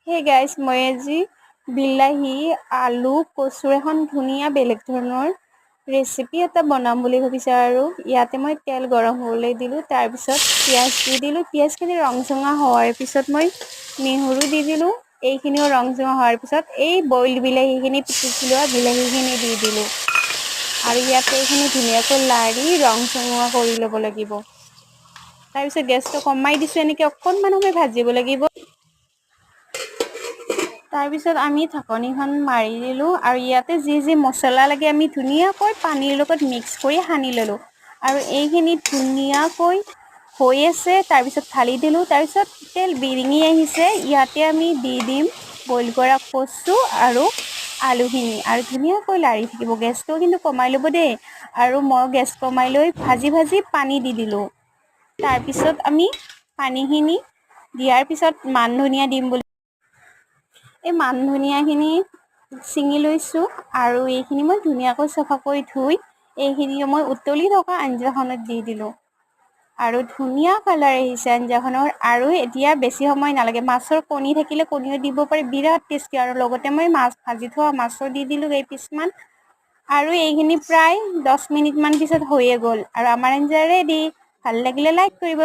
Hey guys, মই আজি বিলাহী আলু কচুৰ এখন ধুনীয়া বেলেগ ধৰণৰ ৰেচিপি এটা বনাম বুলি ভাবিছোঁ। আৰু ইয়াতে মই তেল গৰম হ'বলৈ দিলোঁ, তাৰপিছত পিঁয়াজ দি দিলোঁ। পিঁয়াজখিনি ৰংচঙা হোৱাৰ পিছত মই নহৰু দি দিলোঁ। এইখিনিও ৰংচঙা হোৱাৰ পিছত এই বইল বিলাহীখিনি পিটিকি লোৱা বিলাহীখিনি দি দিলোঁ। আৰু ইয়াতে এইখিনি ধুনীয়াকৈ লাৰি ৰংচঙা কৰি ল'ব লাগিব। তাৰপিছত গেছটো কমাই দিছোঁ, এনেকৈ অকণমান সময় ভাজিব লাগিব। তাৰপিছত আমি ঢাকনিখন মাৰি দিলোঁ আৰু ইয়াতে যি যি মছলা লাগে আমি ধুনীয়াকৈ পানীৰ লগত মিক্স কৰি সানি ল'লোঁ। আৰু এইখিনি ধুনীয়াকৈ হৈ আছে, তাৰপিছত ঢালি দিলোঁ। তাৰপিছত তেল বিৰিঙি আহিছে, ইয়াতে আমি দি দিম বইল কৰা কচু আৰু আলুখিনি আৰু ধুনীয়াকৈ লাৰি থাকিব। গেছটো কিন্তু কমাই ল'ব দেই। আৰু মই গেছ কমাই লৈ ভাজি ভাজি পানী দি দিলোঁ। তাৰপিছত আমি পানীখিনি দিয়াৰ পিছত মান ধনিয়া দিম বুলি এই মান ধনিয়াখিনি ছিঙি লৈছোঁ আৰু এইখিনি মই ধুনীয়াকৈ চফা কৰি ধুই এইখিনি মই উতলি থকা আঞ্জাখনত দি দিলোঁ। আৰু ধুনীয়া কালাৰ আহিছে আঞ্জাখনৰ। আৰু এতিয়া বেছি সময় নালাগে, মাছৰ কণী থাকিলে কণীও দিব পাৰি, বিৰাট টেষ্টি। আৰু লগতে মই মাছ ভাজি থোৱা মাছো দি দিলোঁ কেইপিচমান। আৰু এইখিনি প্ৰায় 10 মিনিটমান পিছত হৈয়ে গ'ল আৰু আমাৰ আঞ্জা ৰেডি। ভাল লাগিলে লাইক কৰিব।